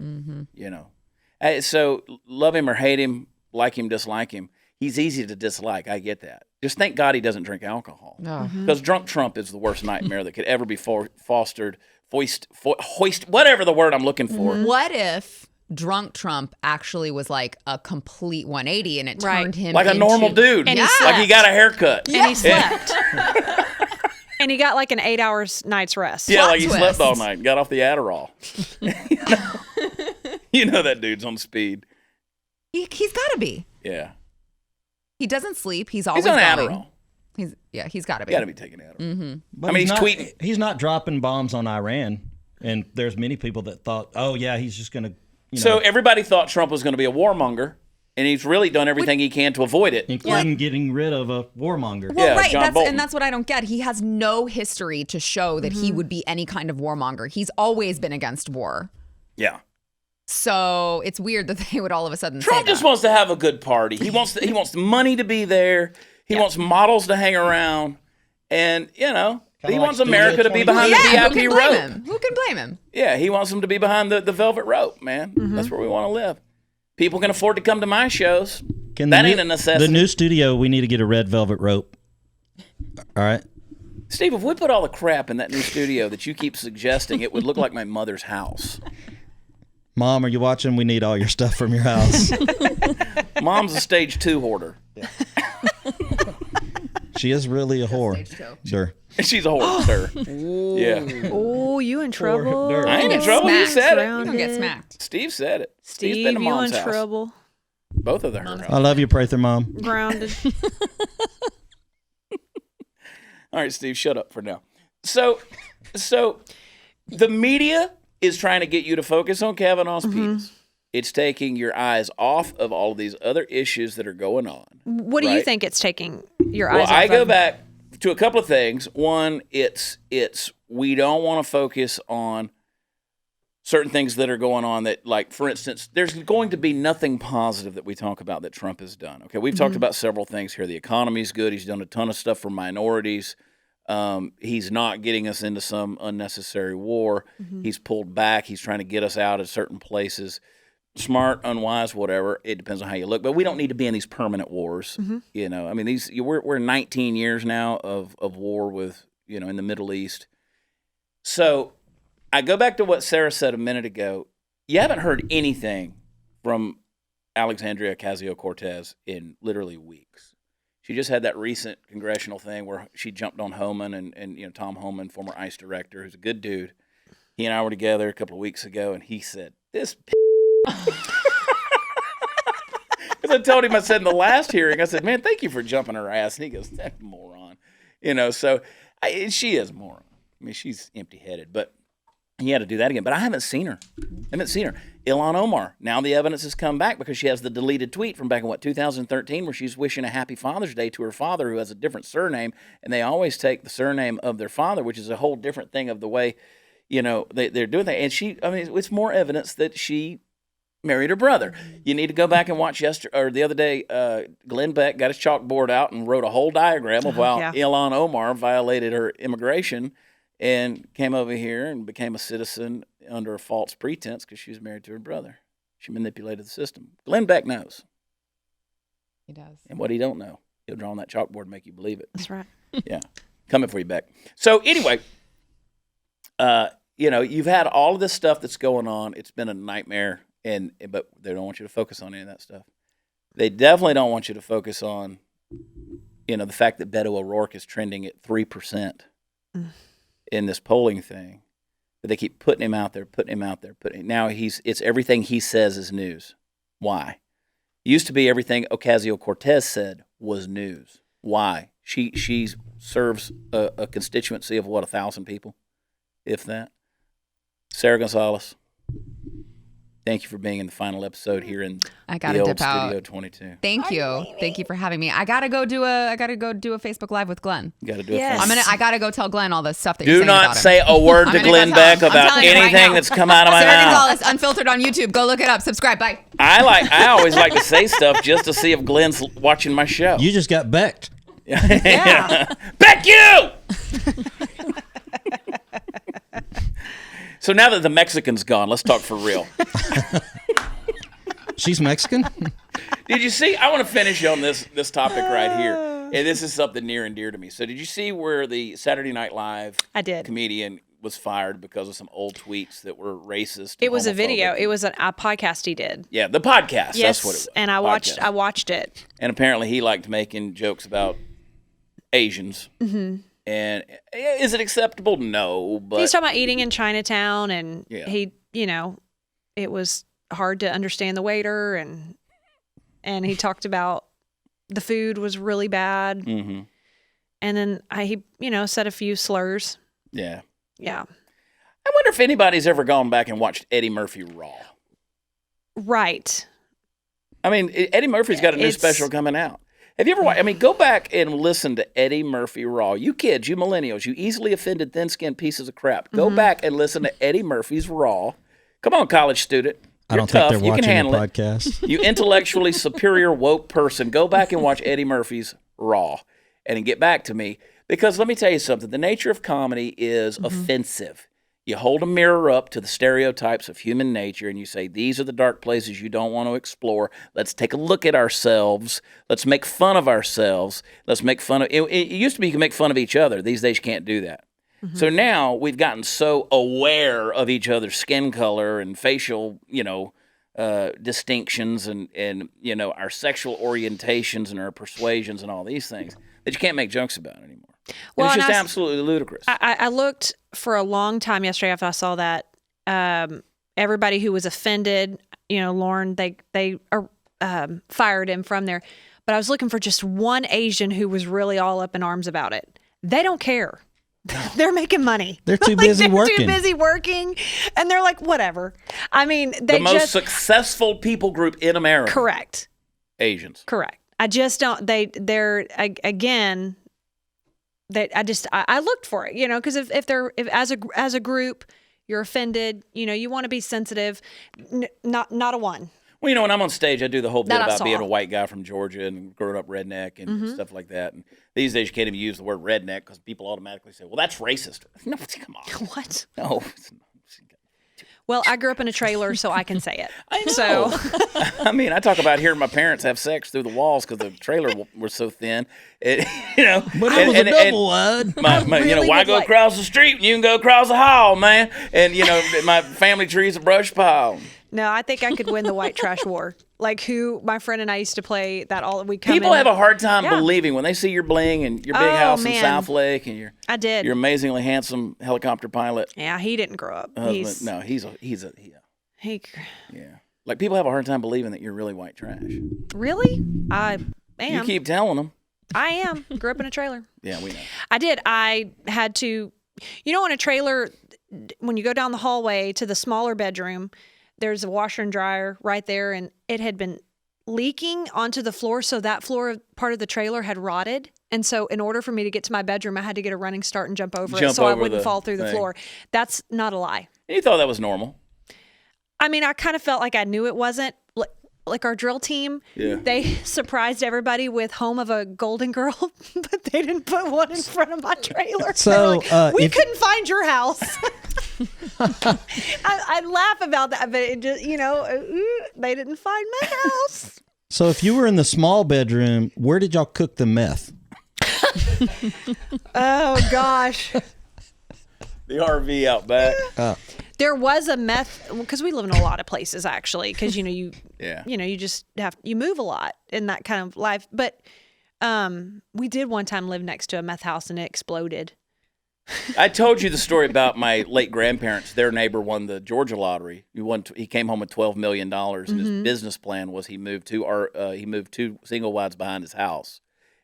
So love him or hate him, like him, dislike him, he's easy to dislike. I get that. Just thank God he doesn't drink alcohol. Because drunk Trump is the worst nightmare that could ever be fostered, hoist, whatever the word I'm looking for. What if drunk Trump actually was like a complete 180 and it Right. turned him Like a into, normal dude. And he Like he slept. got a haircut. And he slept. And he got like an 8 hours night's rest. Yeah, Plot like he slept twist. all night and got off the Adderall. You know that dude's on speed. He's got to be. Yeah. He doesn't sleep. He's always He's on going. Adderall. He's got to be. Got to be taking Adderall. But I mean, he's not, tweeting. He's not dropping bombs on Iran. And there's many people that thought, oh, yeah, he's just going to, So everybody thought Trump was going to be a warmonger, and he's really done everything he can to avoid it. including getting rid of a warmonger. Well, Yeah, right. John Bolton. And that's what I don't get. He has no history to show that he would be any kind of warmonger. He's always been against war. Yeah. So it's weird that they would all of a sudden Trump say just that. wants to have a good party. He wants the money to be there. He wants models to hang around, and he like wants Studio America to be 22. behind yeah, the who VIP can blame rope. him? Who can blame him? Yeah, he wants them to be behind the velvet rope, man. That's where we want to live. People can afford to come to my shows. That ain't a necessity. The new studio, we need to get a red velvet rope. All right. Steve, if we put all the crap in that new studio that you keep suggesting, it would look like my mother's house. Mom, are you watching? We need all your stuff from your house. Mom's a stage 2 hoarder. She is really a whore. Sure. She's a hoarder, sir. Yeah. Oh, you in trouble? dirt. I ain't in Get trouble. You smacked. said it. You're gonna get smacked. Steve said it. Steve's Steve, been to you in Mom's house. trouble? Both of them. Her house. I love you, Prather Mom. Grounded. All right, Steve, shut up for now. So the media is trying to get you to focus on Kavanaugh's penis. It's taking your eyes off of all of these other issues that are going on. What do you Right. think it's taking your Well, eyes I off go of? back to a couple of things. One, it's we don't want to focus on certain things that are going on that, like, for instance, there's going to be nothing positive that we talk about that Trump has done. Okay, we've talked about several things here. The economy's good. He's done a ton of stuff for minorities. He's not getting us into some unnecessary war. He's pulled back. He's trying to get us out of certain places. Smart, unwise, whatever. It depends on how you look. But we don't need to be in these permanent wars. You know, I mean, we're 19 years now of war with, in the Middle East. So I go back to what Sarah said a minute ago. You haven't heard anything from Alexandria Ocasio-Cortez in literally weeks. She just had that recent congressional thing where she jumped on Homan and Tom Homan, former ICE director, who's a good dude. He and I were together a couple of weeks ago, and he said, "This." Because I told him, I said in the last hearing, I said, "Man, thank you for jumping her ass," and he goes, "That moron," So she is a moron. I mean, she's empty-headed, but he had to do that again. But I haven't seen her. Ilhan Omar. Now the evidence has come back because she has the deleted tweet from back in, 2013, where she's wishing a happy Father's Day to her father, who has a different surname. And they always take the surname of their father, which is a whole different thing of the way, they're doing that. And it's more evidence that she married her brother. You need to go back and watch the other day, Glenn Beck got his chalkboard out and wrote a whole diagram of how Ilhan Omar violated her immigration and came over here and became a citizen under a false pretense because she was married to her brother. She manipulated the system. Glenn Beck knows. He does. And what he don't know, he'll draw on that chalkboard and make you believe it. That's right. Yeah. Coming for you, Beck. So anyway, you've had all of this stuff that's going on. It's been a nightmare, but they don't want you to focus on any of that stuff. They definitely don't want you to focus on, the fact that Beto O'Rourke is trending at 3%. In this polling thing, but they keep putting him out there. Now it's everything he says is news. Why? It used to be everything Ocasio-Cortez said was news. Why? She serves a constituency of 1,000 people, if that. Sarah Gonzalez, thank you for being in the final episode here in the old Studio 22. Thank you for having me. I gotta go do a Facebook Live with Glenn. You gotta do it. I gotta go tell Glenn all the stuff that you're saying Do not say a word to Glenn Beck about anything that's come out of my Sarah mouth. Gonzalez, Unfiltered on YouTube. Go look it up. Subscribe. Bye. I always like to say stuff just to see if Glenn's watching my show. You just got Becked. Yeah. Beck you! So now that the Mexican's gone, let's talk for real. She's Mexican? Did you see? I want to finish on this topic right here. And this is something near and dear to me. So did you see where the Saturday Night Live comedian was fired because of some old tweets that were racist? It was a video. It was a podcast he did. Yeah, the podcast. Yes, that's what it was. And I watched it. And apparently he liked making jokes about Asians. Mm-hmm. And is it acceptable? No, but he's talking about eating in Chinatown, and he, it was hard to understand the waiter, and he talked about the food was really bad, and then he said a few slurs. Yeah. I wonder if anybody's ever gone back and watched Eddie Murphy Raw. Right. I mean, Eddie Murphy's got a new special coming out. Have you ever watched? I mean, go back and listen to Eddie Murphy Raw. You kids, you millennials, you easily offended thin-skinned pieces of crap. Go back and listen to Eddie Murphy's Raw. Come on, college student. I don't think they're watching the podcast. You intellectually superior woke person, go back and watch Eddie Murphy's Raw and get back to me. Because let me tell you something. The nature of comedy is offensive. You hold a mirror up to the stereotypes of human nature and you say, these are the dark places you don't want to explore. Let's take a look at ourselves. Let's make fun of ourselves. Let's make fun of it used to be you can make fun of each other. These days you can't do that. So now we've gotten so aware of each other's skin color and facial, distinctions and our sexual orientations and our persuasions and all these things that you can't make jokes about anymore. Well, it's just absolutely ludicrous. I looked for a long time yesterday after I saw that. Everybody who was offended, Lauren, they fired him from there. But I was looking for just one Asian who was really all up in arms about it. They don't care. They're making money. They're too busy working. Too busy working, and they're like, whatever. I mean, the most successful people group in America. Correct. Asians. Correct. I just don't. They're again. I looked for it, because if as a group you're offended, you want to be sensitive. Not a one. Well, when I'm on stage, I do the whole bit about being a white guy from Georgia and growing up redneck and stuff like that. And these days, you can't even use the word redneck because people automatically say, "Well, that's racist." No, come on. What? No. Well, I grew up in a trailer, so I can say it. I know. So, I mean, I talk about hearing my parents have sex through the walls because the trailer was so thin. It, you know, But it was a double wide. really why would go like- across the street when you can go across the hall, man? And my family tree's a brush pile. no, I think I could win the white trash war. Like my friend and I used to play that all we come People in. have a hard time Yeah. believing when they see your bling and your big Oh, house in man. South Lake and I did. your amazingly handsome helicopter pilot. Yeah, he didn't grow up. Husband. He's yeah. Like people have a hard time believing that you're really white trash. Really? I am. You keep telling them. I am. Grew up in a trailer. Yeah, we know. I did. I had to, in a trailer, when you go down the hallway to the smaller bedroom, there's a washer and dryer right there, and it had been leaking onto the floor, so that floor part of the trailer had rotted. And so in order for me to get to my bedroom, I had to get a running start and jump over it so I over wouldn't the fall through the thing. floor. That's not a lie. You thought that was normal. I mean, I kind of felt like I knew it wasn't. Like our drill team, Yeah. they surprised everybody with Home of a Golden Girl, but they didn't put one in front of my trailer. So, They were like, we if- couldn't find your house. I laugh about that, but it just, they didn't find my house. So if you were in the small bedroom, where did y'all cook the meth? Oh, gosh. The RV out back. There was a meth, because we live in a lot of places, actually, because, you just you move a lot in that kind of life. But we did one time live next to a meth house, and it exploded. I told you the story about my late grandparents. Their neighbor won the Georgia lottery. He came home with $12 million, and his business plan was he moved two single wides behind his house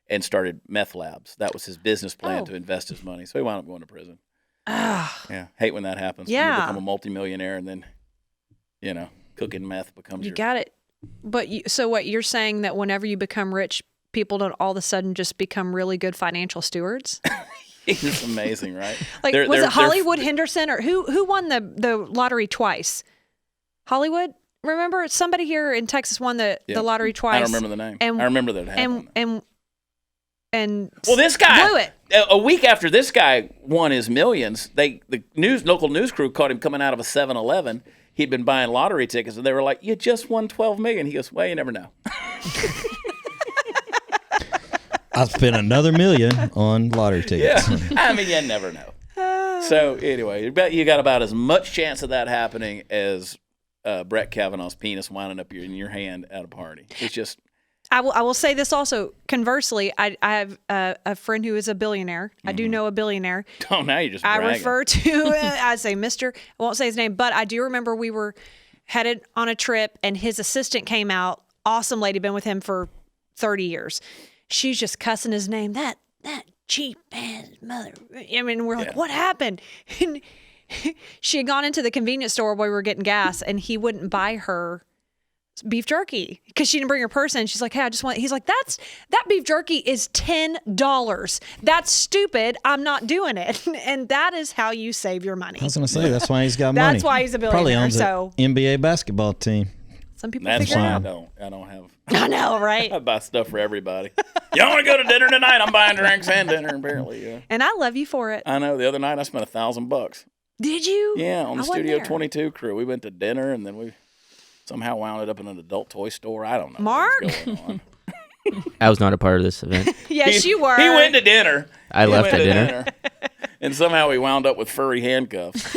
and started meth labs. That was his business plan to invest his money. So he wound up going to prison. Yeah, hate when that happens. When Yeah. you become a multimillionaire and then, cooking meth becomes You got it. But so what you're saying that whenever you become rich, people don't all of a sudden just become really good financial stewards? It's amazing, right? Like, They're- was they're- it Hollywood Henderson or who won the lottery twice? Hollywood? Remember somebody here in Texas won the lottery twice. I don't remember the name. And- I remember that it happened. And Well, this guy blew it. A week after this guy won his millions, the local news crew caught him coming out of a 7-Eleven. He'd been buying lottery tickets, and they were like, "You just won $12 million." He goes, "Well, you never know." I spent another $1 million on lottery tickets. Yeah, I mean, you never know. So anyway, you got about as much chance of that happening as Brett Kavanaugh's penis winding up in your hand at a party. It's just. I will say this also. Conversely, I have a friend who is a billionaire. I do know a billionaire. Oh, now you're just I bragging. refer to, I say Mr. I won't say his name, but I do remember we were headed on a trip and his assistant came out. Awesome lady, been with him for 30 years. She's just cussing his name. That cheap ass mother. I mean, we're like, what happened? And she had gone into the convenience store while we were getting gas and he wouldn't buy her beef jerky because she didn't bring her purse in. She's like, hey, I just want, he's like, that beef jerky is $10. That's stupid. I'm not doing it. And that is how you save your money. I was going to say, that's why he's got money. That's why he's a billionaire. Probably owns So an NBA basketball team. some people That's figure it why out. I don't have. I know, right? I buy stuff for everybody. Y'all want to go to dinner tonight? I'm buying drinks and dinner. Apparently, yeah. And I love you for it. I know. The other night I spent $1,000. Did you? Yeah, on the I wasn't Studio there. 22 crew. We went to dinner and then we somehow wound up in an adult toy store. I don't know. Mark? What was going on. I was not a part of this event. Yes, you were. He went to dinner. I He left went at to dinner. And somehow we wound up with furry handcuffs.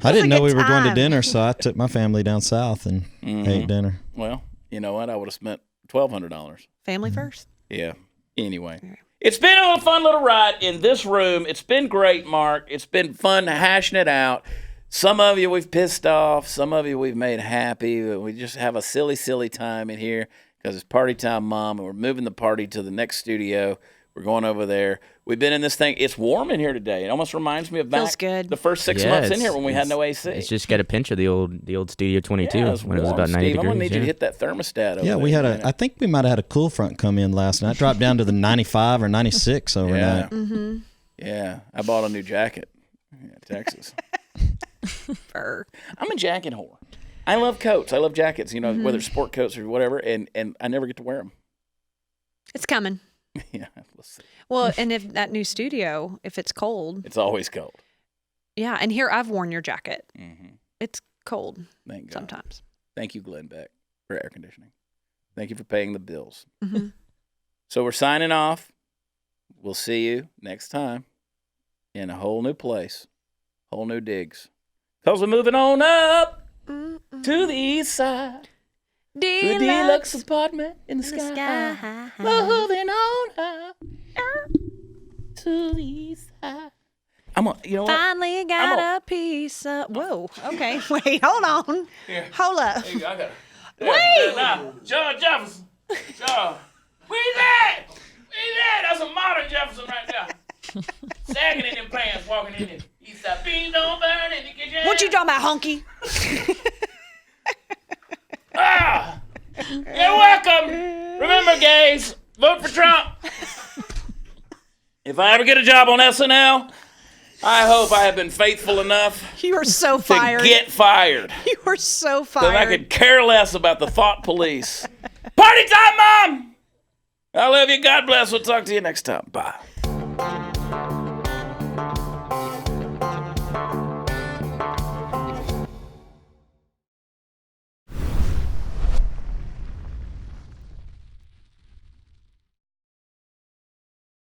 I didn't a know we good were going to time. dinner, so I took my family down south and ate dinner. Well, you know what? I would have spent $1,200. Family first. Yeah. Anyway. It's been a fun little ride in this room. It's been great, Mark. It's been fun hashing it out. Some of you we've pissed off. Some of you we've made happy. We just have a silly, silly time in here because it's party time, Mom, and we're moving the party to the next studio. We're going over there. We've been in this thing. It's warm in here today. It almost reminds me of Feels back good. the first 6 Yeah, months in it's- here when we had it's- no AC. It's just got a pinch of the old Studio 22 Yeah, when it was warm, about 90 Steve. degrees. I'm gonna need you yeah. to hit that thermostat over Yeah, we there had in minute. I think we might have had a cool front come in last night. Dropped down to the 95 or 96 overnight. Mm-hmm. Yeah, I bought a new jacket. Yeah, Texas. Fur. I'm a jacket whore. I love coats. I love jackets. You know, whether it's sport coats or whatever, and I never get to wear them. It's coming. Yeah, let's see. Well, and if that new studio, if it's cold, It's always cold. Yeah, and here I've worn your jacket. It's cold Thank God. sometimes. Thank you, Glenn Beck, for air conditioning. Thank you for paying the bills. So we're signing off. We'll see you next time in a whole new place, whole new digs. Because we're moving on up to the east side. To a deluxe apartment in the sky. Moving on up to the east side. You know what? Finally got a piece of. Whoa. Okay. Wait. Hold on. Here. Hold up. There you go. I got it. Wait. Now, George Jefferson. George. Where's that? Where's that? That's a modern Jefferson right there. Sagging in them pants, walking in it. East side. Beans don't burn in the kitchen. What you talking about, honky? You're welcome. Remember, gays, vote for Trump. If I ever get a job on SNL, I hope I have been faithful enough You are so to fired. get fired. You are so Because I fired. could care less about the thought police. Party time, Mom! I love you. God bless. We'll talk to you next time. Bye.